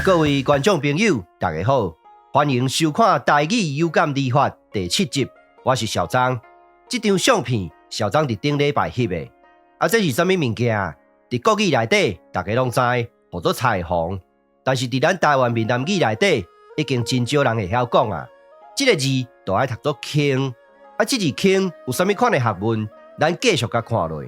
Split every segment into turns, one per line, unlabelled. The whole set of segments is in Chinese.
各位观众朋友，大家好，欢迎收看《台语有感而发》第7集。我是小张。这张相片，小张伫顶礼拜翕的。这是什么物件？伫国语内底，大家拢知，叫做彩虹。但是伫咱台湾闽南语内底，已经真少人会晓讲啊。这个字就爱读作傾。这字傾有啥物款的学问？咱继续甲看落。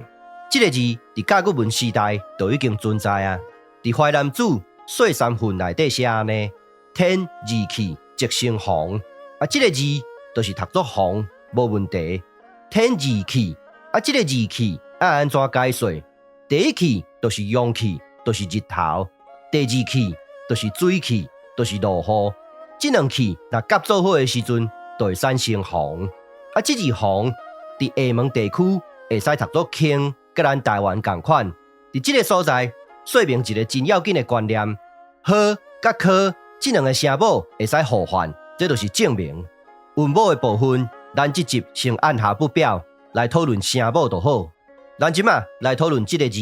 这个字伫甲骨文时代就已经存在啊。伫淮南子岁三份内底写安尼：天字气，即生鸿。这个字就是读作鸿，无问题。天字气，这个字气要安怎解说？第一气就是阳气，就是日头；第二气就是水气，就是落雨。这两气若夹做伙的时阵，就会产生鸿。这字鸿伫厦门地区会使读作傾，甲咱台湾同款。伫这个所在，说明一个真要紧的观念：好甲科这两个声母会使互换，这就是证明。韵母的部分，咱这集先按下不表，来讨论声母就好。咱即马来讨论这个字，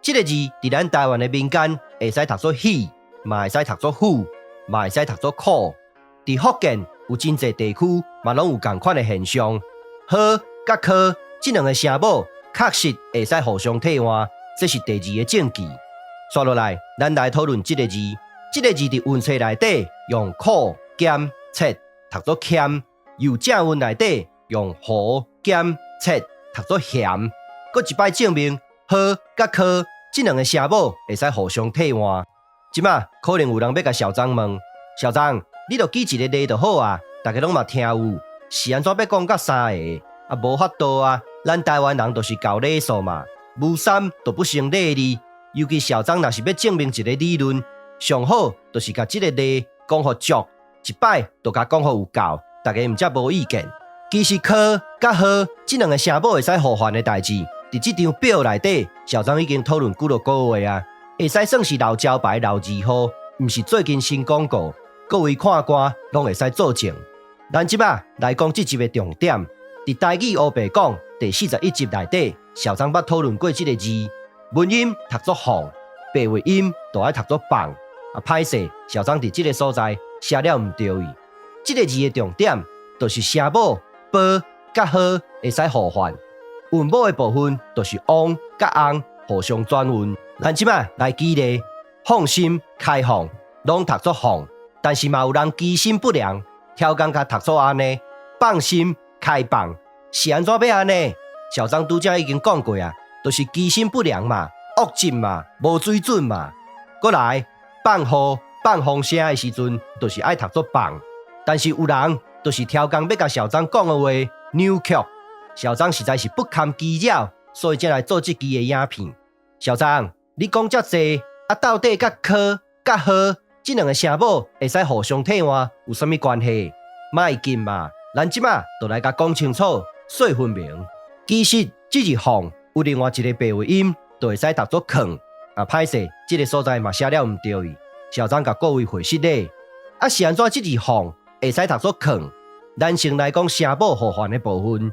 这个字伫咱台湾的民间会使读作喜，嘛会使读作虎，嘛会使读作苦。伫福建有真侪地区嘛拢有同款的现象。好甲科这两个声母确实会使互相替换，这是第二个证据。刷落来，咱来讨论这个字。这个字伫韵册内底用苦、咸、切读作欠，又正韵内底用和、咸、切读作咸。搁一摆证明好甲科这两个声母会使互相替换。即马可能有人要甲小张问：小张，你著举一个例就好啊，大家拢嘛听有，是安怎要讲到3个？无法度啊，咱台湾人就是搞礼数嘛，无三就不成礼二。尤其小张若是要证明一个理论，上好就是甲这个例讲互足，一摆就甲讲互有够，大家毋则无意见。其实科甲好这两个声母会使互换的代志，伫这张表内底，小张已经讨论几个月啊，会使算是老招牌、老字号，毋是最近新广告。各位看官拢会使作证。咱即马来讲这集的重点，伫台语黑白讲第41集内底，小张捌讨论过这个字。文音读作放，白话音就爱读作放。歹势，小张伫这个所在写了毋对意。这个字的重点就是声母波甲好会使互换，韵母的部分就是翁甲翁互相转韵。咱即摆来举例，放心、开放拢读作放，但是嘛有人机心不良，挑工甲读作安尼，放心、开放是安怎要安尼？小张拄则已经讲过啊。就是机心不良嘛，恶质嘛，无水准嘛。过来放雨、放风声的时阵，就是爱读作放。但是有人就是挑工要甲小张讲的话扭曲，小张实在是不堪其扰，所以才来做这期的影片。小张，你讲遮济，到底甲科、甲好这两个声母会使互相替换有啥物关系？莫紧嘛，咱即马就来甲讲清楚，说分明。其实这是放。有另外一个白话音，就会使读作囥。歹势，这个所在嘛写了毋对意。小张甲各位回释咧。是安怎这字放会使读作囥？咱先来讲声母互换的部分，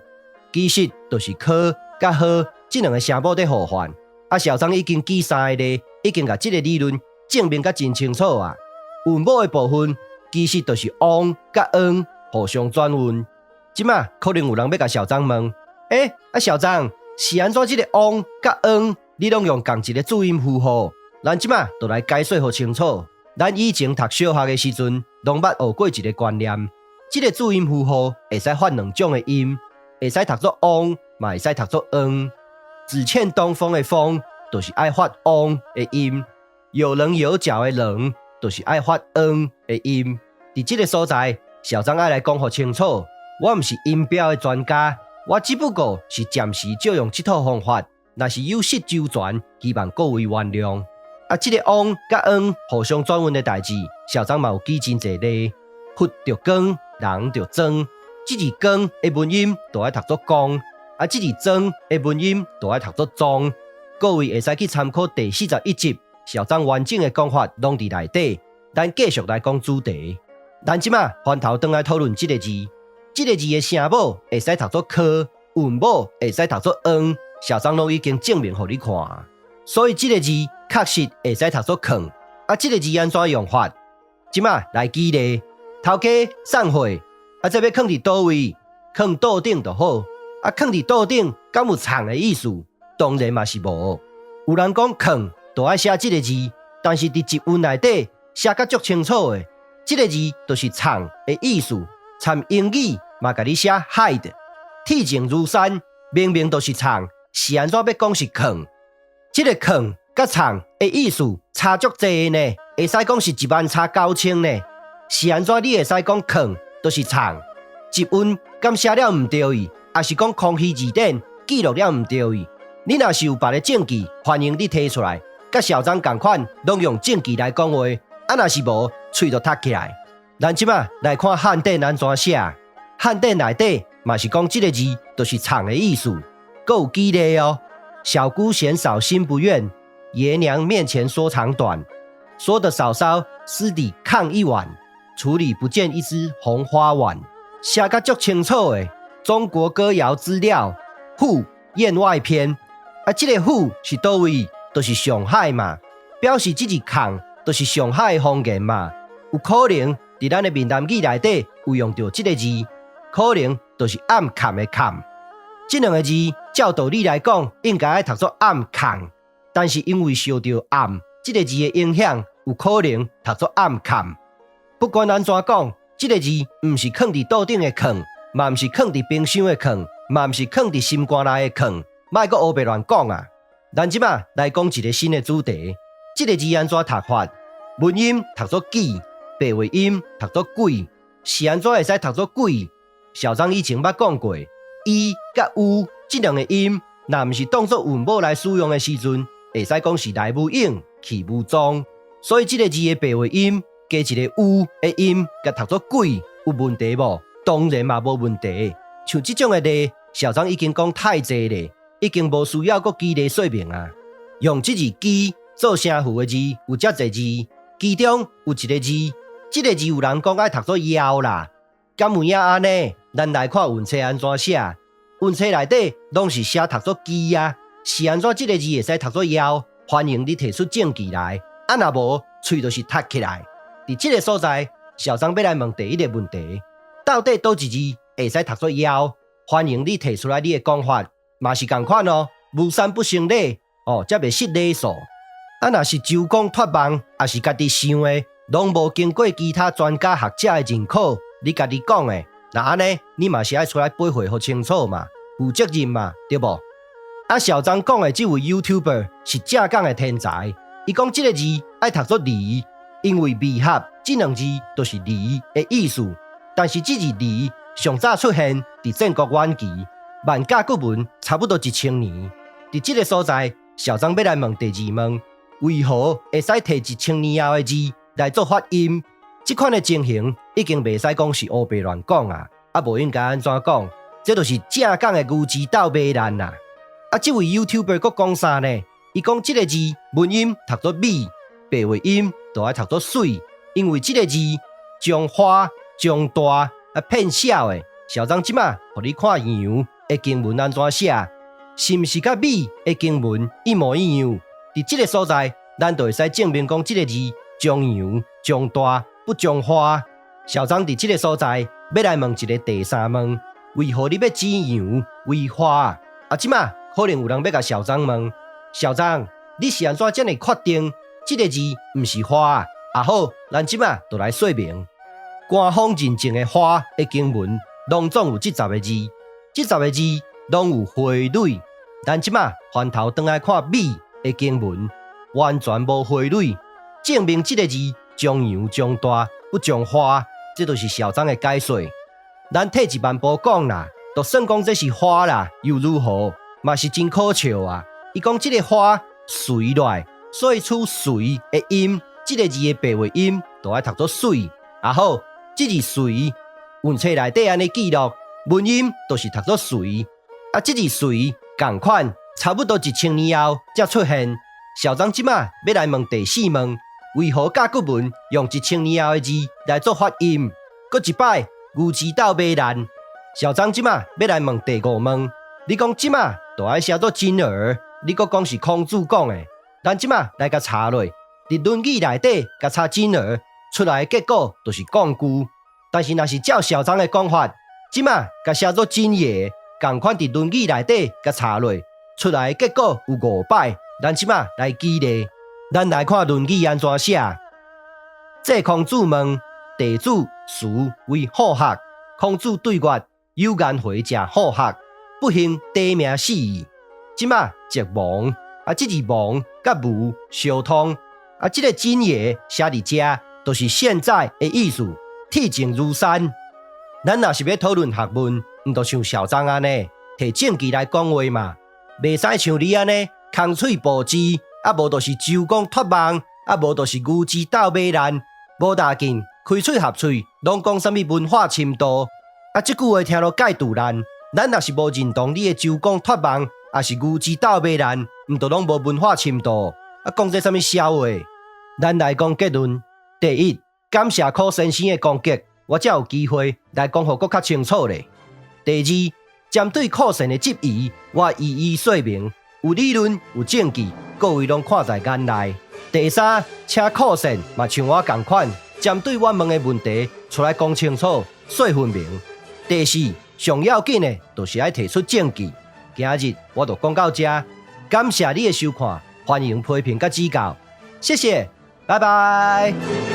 其实就是科甲好这两个声母在互换。小张已经举3个例，已经甲这个理论证明甲真清楚啊。韵母的部分其实就是翁甲翁互相转韵。即马可能有人要甲小张问：小张。是安怎这个翁甲翁，你拢用同一个注音符号？咱即马就来解说互清楚。咱以前读小学的时阵，拢捌学过一个观念，这个注音符号会使发两种的音，会使读作翁，嘛会使读作翁。只欠东风的风，就是爱发翁的音；有棱有角的棱，就是爱发翁的音。伫这个所在，小张爱来讲互清楚。我毋是音标的专家。我只不过是暂时借用这套方法，若是有失周全，希望各位原谅。这个翁甲翁互相转韵的代志，小张嘛有举真侪例。佛着光，人着装，这字光的文音就爱读作光，这字装的文音就爱读作装。各位会使去参考第41集，小张完整的讲法拢伫内底。咱继续来讲主题。咱即马翻头转来讨论这个字。这个字的声母会使读作科，韵母会使读作翁，小张拢已经证明给你看。所以这个字确实会使读作囥，这个字安怎用法？即马来举例，头家送货，这要放伫倒位？放桌顶就好。放伫桌顶，敢有藏的意思？当然嘛是无。有人讲放，就爱写即个字，但是伫字文内底写甲足清楚的，即个字就是藏的意思。参英语嘛，甲你写 hide， 铁证如山，明明就是藏，是安怎要讲是藏？即个藏甲藏的意思差足济呢，会使讲是19000呢。是安怎你会使讲藏就是藏？字文敢写了毋对意，还是讲空虚字典记录了毋对意？你若是有别的证据，欢迎你提出来。甲小张同款，拢用证据来讲话。若是无，喙就塌起来。咱即马来看汉典安怎写。汉典内底嘛是讲即个字就是藏的意思。还有举例哦。小姑嫌少心不愿，爷娘面前说长短。说的嫂嫂私底炕一碗，处理不见一枝红花碗。写甲足清楚的。中国歌谣资料沪燕外篇。这个沪是倒位？就是上海嘛，表示这字空就是上海的方言嘛。有可能伫咱的闽南语内底有用到这个字，可能就是暗坎的坎。这两个字照道理来讲，应该要读作暗坎，但是因为受到暗这个字的影响，有可能读作暗坎。不管安怎讲，这个字唔是放伫桌顶的放，嘛唔是放伫冰箱的放，嘛唔是放伫心肝内的放，莫阁胡白乱讲啊！咱即马来讲一个新的主题，这个字安怎读法？文音读作己，白话音读作鬼，是安怎会使读作鬼？小张以前捌讲过，伊甲有这两个音，若唔是当作韵母来使用的时阵，会使讲是来无影去无踪，所以这个字的白话音加一个有的音，甲读作鬼，有问题无？当然嘛无问题。像这种的例，小张已经讲太济咧。已经无需要搁举例说明啊！用这字机做声符的字有遮侪字，其中有一个字，这个字有人讲爱读作妖啦。敢有影安尼？咱来看运册安怎写。运册内底拢是写读作机啊，是安怎这个字会使读作妖？欢迎你提出证据来。若无，喙就是塌起来。伫这个所在，小张要来问第一个问题：到底倒一字会使读作妖？欢迎你提出来你的讲法。嘛是同款哦，无三不成礼哦，才袂失礼数。若是周公托梦，也是家己想的，拢无经过其他专家学者的认可，你家己讲的，那安尼你嘛是爱出来背会好清楚嘛，负责任嘛，对无？小张讲的这位 YouTuber 是正港的天才，伊讲这个字爱读作离，因为离合这两字都是离的意思，但是这字离上早出现伫战国晚期。万甲骨文差不多1000年，伫这个所在，小张要来问第二问：为何会使摕1000年后的字来做发音？这款的情形已经袂使讲是胡白乱讲啊，无应该安怎讲？这就是正港的牛字斗马兰啊！这位 YouTuber 佫讲啥呢？伊讲这个字文音读作美，白话音就爱读作水，因为这个字将花将大骗小的。小张即马互你看样。经文安怎写？是毋是甲美的经文一模一样？伫这个所在，咱就会使证明讲这个字将阳将大不将花。小张伫这个所在要来问一个第三问：为何你要指阳为花？即马可能有人要甲小张问：小张，你是安怎这么确定这个字毋是花？好，咱即马就来说明。官方认证的花的经文，拢总有10个字。这10个字拢有花蕊，咱即马翻头转来看美的经文，完全无花蕊，证明这个字将阳将大不将花，这就是小张的解说。咱退一万步讲啦，就算讲这是花啦，又如何？嘛是真可笑啊！伊讲这个花水来，所以出水的音，这个字的白话音就爱读作水。好，这字水，运册内底安尼记录。文音都是读作水，这字水同款，差不多1000年后才出现。小张即马要来问第4问：为何甲骨文用1000年后的字来做发音？佫一摆牛字斗马兰。小张即马要来问第5问：你讲即马就爱写作金儿，你佫讲是孔子讲的，咱即马来甲查落，伫伫轮椅内底甲插金儿，出来的结果就是讲句。但是若是照校长的讲法，即马甲写作真爷，共款伫轮椅内底甲插落，出来的结果有5摆，咱即马来记咧。咱来看论语安怎写。这孔子问弟子孰为好学？孔子对曰：有颜回者好学，不幸地名死矣。即马即亡，即字亡甲无相通。即个真爷写伫遮，就是现在的意思。铁证如山。咱若是要讨论学问，毋着像校长安尼，摕证据来讲话嘛。袂使像你安尼，空嘴暴字，无就是周公脱网，无就是牛之斗马兰，无大劲，开嘴合喙，拢讲啥物文化深度。即句话听落介突然。咱若是无认同你的周公脱网，是牛之斗马兰，毋着拢无文化深度。讲这啥物笑话？咱来讲结论。第一。感谢柯先生的讲解，我才有机会来讲互搁较清楚咧。第二，针对柯先的质疑，我一一说明，有理论、有证据，各位拢看在眼内。第三，请柯先嘛像我同款，针对我问的问题出来讲清楚、说分明。第四，上要紧的就是要提出证据。今日我就讲到这，感谢你的收看，欢迎批评甲指教，谢谢，拜拜。